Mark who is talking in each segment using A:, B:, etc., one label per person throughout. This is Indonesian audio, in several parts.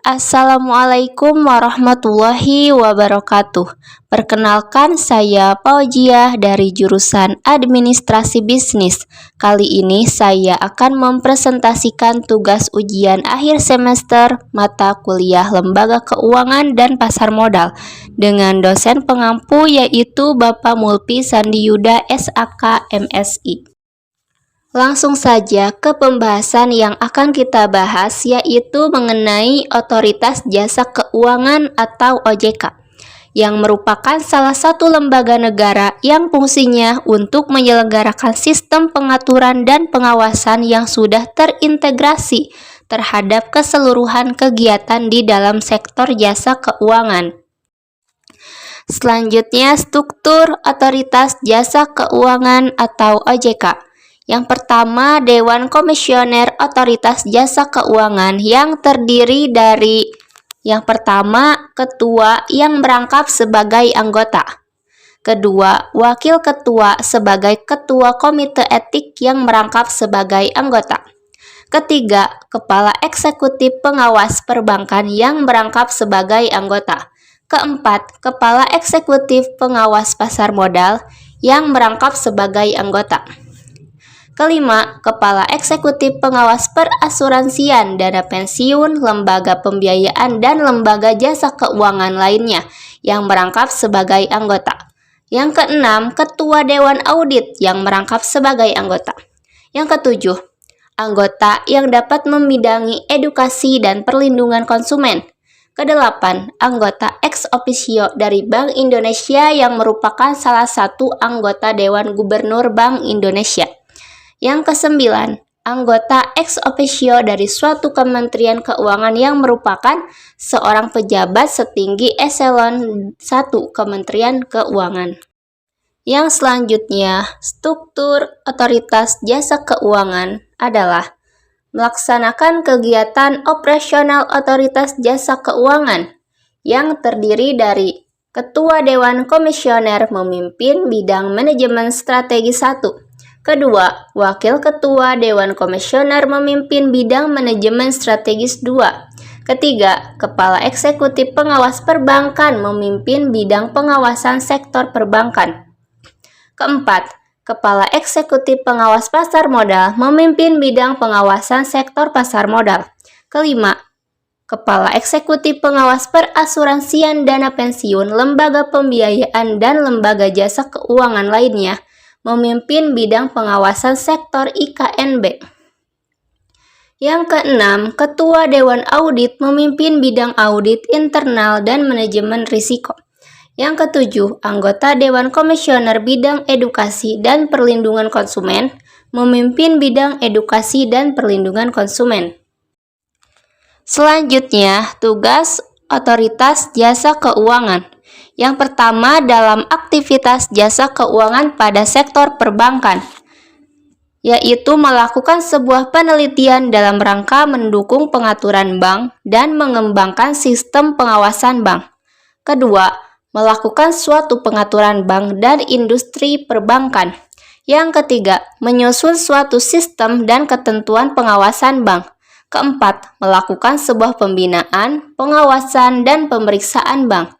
A: Assalamualaikum warahmatullahi wabarakatuh. Perkenalkan, saya Paujiah dari jurusan Administrasi Bisnis. Kali ini saya akan mempresentasikan tugas ujian akhir semester mata kuliah Lembaga Keuangan dan Pasar Modal dengan dosen pengampu yaitu Bapak Mulpi Sandiyuda SAK MSI. Langsung saja ke pembahasan yang akan kita bahas, yaitu mengenai Otoritas Jasa Keuangan atau OJK, yang merupakan salah satu lembaga negara yang fungsinya untuk menyelenggarakan sistem pengaturan dan pengawasan yang sudah terintegrasi terhadap keseluruhan kegiatan di dalam sektor jasa keuangan. Selanjutnya, struktur Otoritas Jasa Keuangan atau OJK. Yang pertama, Dewan Komisioner Otoritas Jasa Keuangan yang terdiri dari yang pertama, ketua yang merangkap sebagai anggota. Kedua, wakil ketua sebagai ketua komite etik yang merangkap sebagai anggota. Ketiga, kepala eksekutif pengawas perbankan yang merangkap sebagai anggota. Keempat, kepala eksekutif pengawas pasar modal yang merangkap sebagai anggota. Kelima, kepala eksekutif pengawas perasuransian, dana pensiun, lembaga pembiayaan, dan lembaga jasa keuangan lainnya yang merangkap sebagai anggota. Yang keenam, ketua dewan audit yang merangkap sebagai anggota. Yang ketujuh, anggota yang dapat membidangi edukasi dan perlindungan konsumen. Kedelapan, anggota ex officio dari Bank Indonesia yang merupakan salah satu anggota Dewan Gubernur Bank Indonesia. Yang kesembilan, anggota ex officio dari suatu kementerian keuangan yang merupakan seorang pejabat setinggi eselon 1 Kementerian Keuangan. Yang selanjutnya, struktur Otoritas Jasa Keuangan adalah melaksanakan kegiatan operasional Otoritas Jasa Keuangan yang terdiri dari Ketua Dewan Komisioner memimpin bidang manajemen strategi 1. Kedua, Wakil Ketua Dewan Komisioner memimpin bidang manajemen strategis 2. Ketiga, Kepala Eksekutif Pengawas Perbankan memimpin bidang pengawasan sektor perbankan. Keempat, Kepala Eksekutif Pengawas Pasar Modal memimpin bidang pengawasan sektor pasar modal. Kelima, Kepala Eksekutif Pengawas Perasuransian, dana pensiun, lembaga pembiayaan, dan lembaga jasa keuangan lainnya memimpin bidang pengawasan sektor IKNB. Yang keenam, Ketua Dewan Audit memimpin bidang audit internal dan manajemen risiko. Yang ketujuh, anggota Dewan Komisioner bidang edukasi dan perlindungan konsumen memimpin bidang edukasi dan perlindungan konsumen. Selanjutnya, tugas Otoritas Jasa Keuangan. Yang pertama, dalam aktivitas jasa keuangan pada sektor perbankan, yaitu melakukan sebuah penelitian dalam rangka mendukung pengaturan bank dan mengembangkan sistem pengawasan bank. Kedua, melakukan suatu pengaturan bank dan industri perbankan. Yang ketiga, menyusun suatu sistem dan ketentuan pengawasan bank. Keempat, melakukan sebuah pembinaan, pengawasan, dan pemeriksaan bank.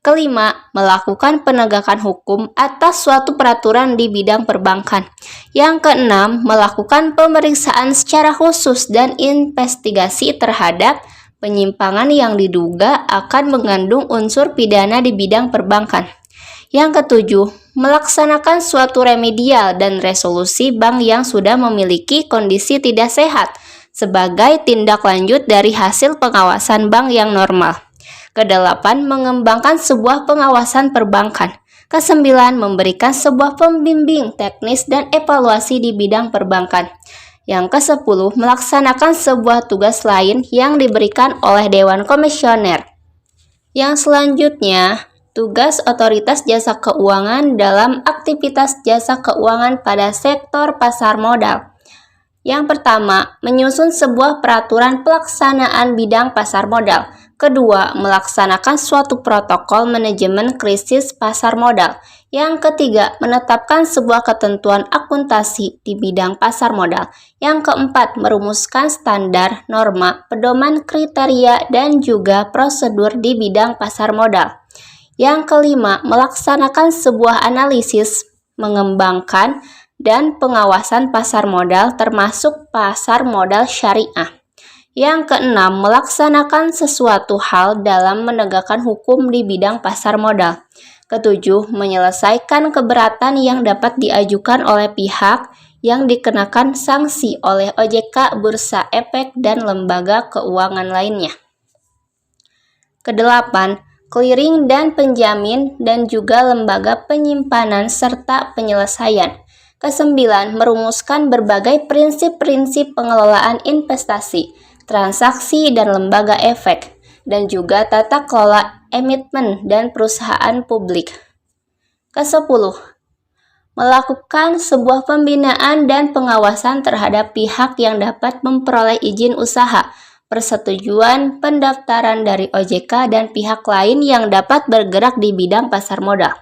A: Kelima, melakukan penegakan hukum atas suatu peraturan di bidang perbankan. Yang keenam, melakukan pemeriksaan secara khusus dan investigasi terhadap penyimpangan yang diduga akan mengandung unsur pidana di bidang perbankan. Yang ketujuh, melaksanakan suatu remedial dan resolusi bank yang sudah memiliki kondisi tidak sehat sebagai tindak lanjut dari hasil pengawasan bank yang normal. Kedelapan, mengembangkan sebuah pengawasan perbankan. Kesembilan, memberikan sebuah pembimbing teknis dan evaluasi di bidang perbankan. Yang kesepuluh, melaksanakan sebuah tugas lain yang diberikan oleh Dewan Komisioner. Yang selanjutnya, tugas Otoritas Jasa Keuangan dalam aktivitas jasa keuangan pada sektor pasar modal. Yang pertama, menyusun sebuah peraturan pelaksanaan bidang pasar modal. Kedua, melaksanakan suatu protokol manajemen krisis pasar modal. Yang ketiga, menetapkan sebuah ketentuan akuntansi di bidang pasar modal. Yang keempat, merumuskan standar, norma, pedoman kriteria, dan juga prosedur di bidang pasar modal. Yang kelima, melaksanakan sebuah analisis, mengembangkan, dan pengawasan pasar modal termasuk pasar modal syariah. Yang keenam, melaksanakan sesuatu hal dalam menegakkan hukum di bidang pasar modal. Ketujuh, menyelesaikan keberatan yang dapat diajukan oleh pihak yang dikenakan sanksi oleh OJK, Bursa Efek, dan lembaga keuangan lainnya. Kedelapan, clearing dan penjamin dan juga lembaga penyimpanan serta penyelesaian. Kesembilan, merumuskan berbagai prinsip-prinsip pengelolaan investasi, transaksi dan lembaga efek, dan juga tata kelola emiten dan perusahaan publik. Kesepuluh, melakukan sebuah pembinaan dan pengawasan terhadap pihak yang dapat memperoleh izin usaha, persetujuan pendaftaran dari OJK dan pihak lain yang dapat bergerak di bidang pasar modal.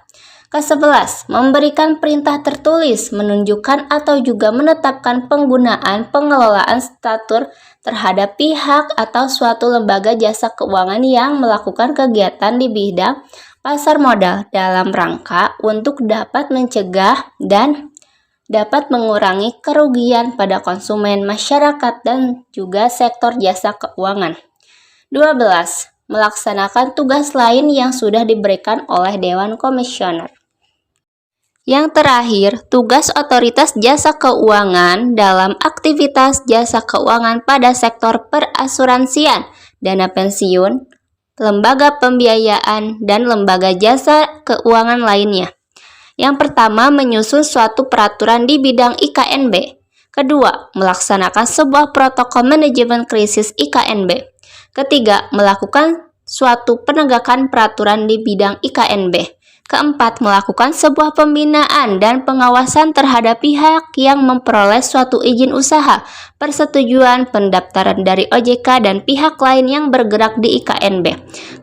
A: Ke-11, memberikan perintah tertulis, menunjukkan atau juga menetapkan penggunaan pengelolaan statur terhadap pihak atau suatu lembaga jasa keuangan yang melakukan kegiatan di bidang pasar modal dalam rangka untuk dapat mencegah dan dapat mengurangi kerugian pada konsumen, masyarakat, dan juga sektor jasa keuangan. 12. Melaksanakan tugas lain yang sudah diberikan oleh Dewan Komisioner. Yang terakhir, tugas otoritas jasa keuangan dalam aktivitas jasa keuangan pada sektor perasuransian, dana pensiun, lembaga pembiayaan, dan lembaga jasa keuangan lainnya. Yang pertama, menyusun suatu peraturan di bidang IKNB. Kedua, melaksanakan sebuah protokol manajemen krisis IKNB. Ketiga, melakukan suatu penegakan peraturan di bidang IKNB. Keempat, melakukan sebuah pembinaan dan pengawasan terhadap pihak yang memperoleh suatu izin usaha, persetujuan pendaftaran dari OJK dan pihak lain yang bergerak di IKNB.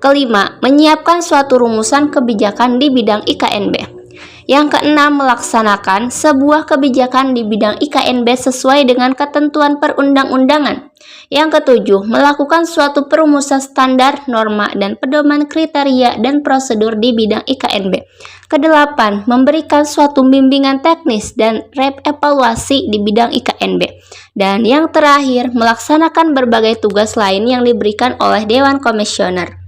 A: Kelima, menyiapkan suatu rumusan kebijakan di bidang IKNB. Yang keenam, melaksanakan sebuah kebijakan di bidang IKNB sesuai dengan ketentuan perundang-undangan. Yang ketujuh, melakukan suatu perumusan standar, norma, dan pedoman kriteria dan prosedur di bidang IKNB. Kedelapan, memberikan suatu bimbingan teknis dan evaluasi di bidang IKNB. Dan yang terakhir, melaksanakan berbagai tugas lain yang diberikan oleh Dewan Komisioner.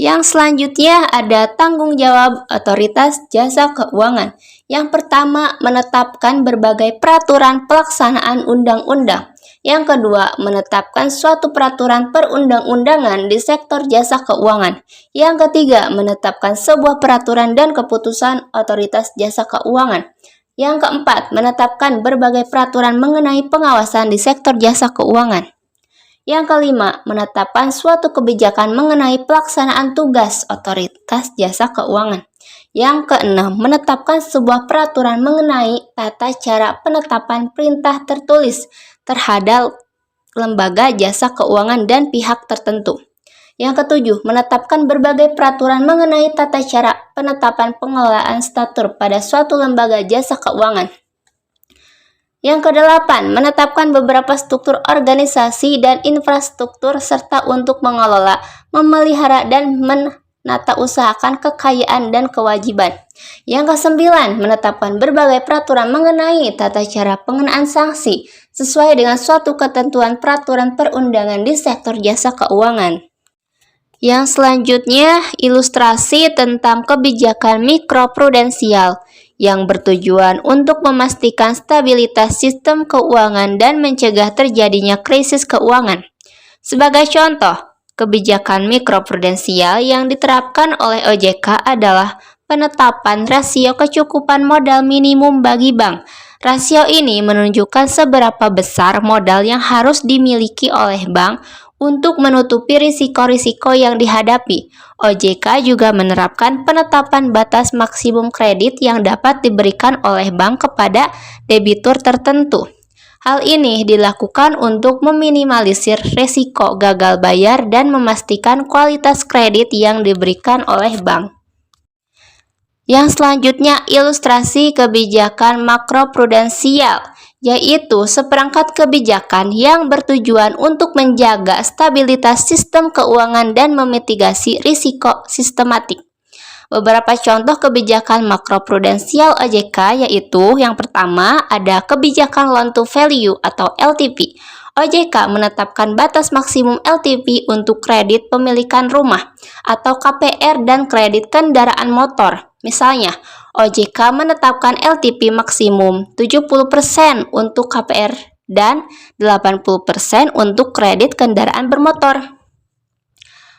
A: Yang selanjutnya ada tanggung jawab otoritas jasa keuangan. Yang pertama, menetapkan berbagai peraturan pelaksanaan undang-undang. Yang kedua, menetapkan suatu peraturan perundang-undangan di sektor jasa keuangan. Yang ketiga, menetapkan sebuah peraturan dan keputusan otoritas jasa keuangan. Yang keempat, menetapkan berbagai peraturan mengenai pengawasan di sektor jasa keuangan. Yang kelima, menetapkan suatu kebijakan mengenai pelaksanaan tugas otoritas jasa keuangan. Yang keenam, menetapkan sebuah peraturan mengenai tata cara penetapan perintah tertulis terhadap lembaga jasa keuangan dan pihak tertentu. Yang ketujuh, menetapkan berbagai peraturan mengenai tata cara penetapan pengelolaan statur pada suatu lembaga jasa keuangan. Yang kedelapan, menetapkan beberapa struktur organisasi dan infrastruktur serta untuk mengelola, memelihara, dan menata usahakan kekayaan dan kewajiban. Yang kesembilan, menetapkan berbagai peraturan mengenai tata cara pengenaan sanksi sesuai dengan suatu ketentuan peraturan perundangan di sektor jasa keuangan. Yang selanjutnya, ilustrasi tentang kebijakan mikroprudensial yang bertujuan untuk memastikan stabilitas sistem keuangan dan mencegah terjadinya krisis keuangan. Sebagai contoh, kebijakan mikroprudensial yang diterapkan oleh OJK adalah penetapan rasio kecukupan modal minimum bagi bank. Rasio ini menunjukkan seberapa besar modal yang harus dimiliki oleh bank untuk menutupi risiko-risiko yang dihadapi. OJK juga menerapkan penetapan batas maksimum kredit yang dapat diberikan oleh bank kepada debitur tertentu. Hal ini dilakukan untuk meminimalisir risiko gagal bayar dan memastikan kualitas kredit yang diberikan oleh bank. Yang selanjutnya, ilustrasi kebijakan makroprudensial, yaitu seperangkat kebijakan yang bertujuan untuk menjaga stabilitas sistem keuangan dan memitigasi risiko sistematik. Beberapa contoh kebijakan makroprudensial OJK yaitu yang pertama ada kebijakan loan to value atau LTV. OJK menetapkan batas maksimum LTV untuk kredit pemilikan rumah atau KPR dan kredit kendaraan motor. Misalnya, OJK menetapkan LTV maksimum 70% untuk KPR dan 80% untuk kredit kendaraan bermotor.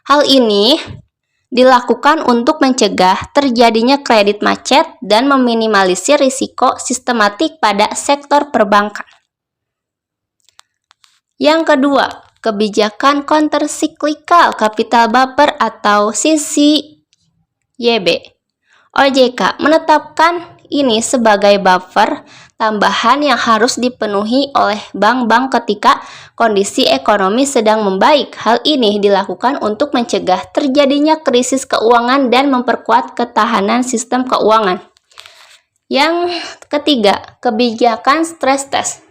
A: Hal ini dilakukan untuk mencegah terjadinya kredit macet dan meminimalisir risiko sistematik pada sektor perbankan. Yang kedua, kebijakan countercyclical capital buffer atau CCYB. OJK menetapkan ini sebagai buffer tambahan yang harus dipenuhi oleh bank-bank ketika kondisi ekonomi sedang membaik. Hal ini dilakukan untuk mencegah terjadinya krisis keuangan dan memperkuat ketahanan sistem keuangan. Yang ketiga, kebijakan stress test.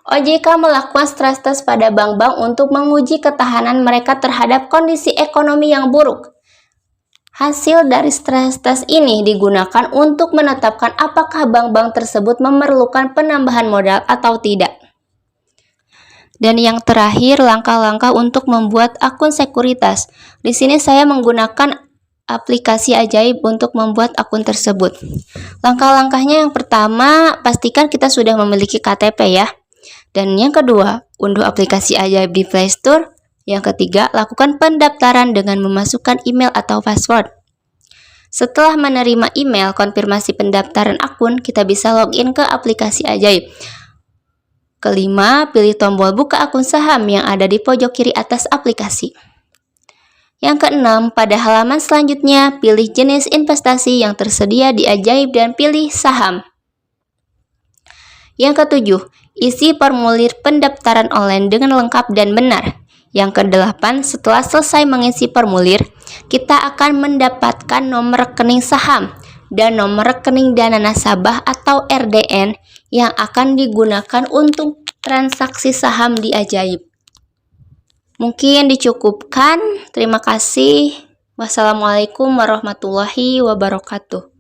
A: OJK melakukan stress test pada bank-bank untuk menguji ketahanan mereka terhadap kondisi ekonomi yang buruk. Hasil dari stress test ini digunakan untuk menetapkan apakah bank-bank tersebut memerlukan penambahan modal atau tidak. Dan yang terakhir, langkah-langkah untuk membuat akun sekuritas. Di sini saya menggunakan aplikasi Ajaib untuk membuat akun tersebut. Langkah-langkahnya yang pertama, pastikan kita sudah memiliki KTP ya. Dan yang kedua, unduh aplikasi Ajaib di Play Store. Yang ketiga, lakukan pendaftaran dengan memasukkan email atau password. Setelah menerima email konfirmasi pendaftaran akun, kita bisa login ke aplikasi Ajaib. Kelima, pilih tombol buka akun saham yang ada di pojok kiri atas aplikasi. Yang keenam, pada halaman selanjutnya, pilih jenis investasi yang tersedia di Ajaib dan pilih saham. Yang ketujuh, isi formulir pendaftaran online dengan lengkap dan benar. Yang kedelapan, setelah selesai mengisi formulir, kita akan mendapatkan nomor rekening saham dan nomor rekening dana nasabah atau RDN yang akan digunakan untuk transaksi saham di Ajaib. Mungkin dicukupkan. Terima kasih. Wassalamualaikum warahmatullahi wabarakatuh.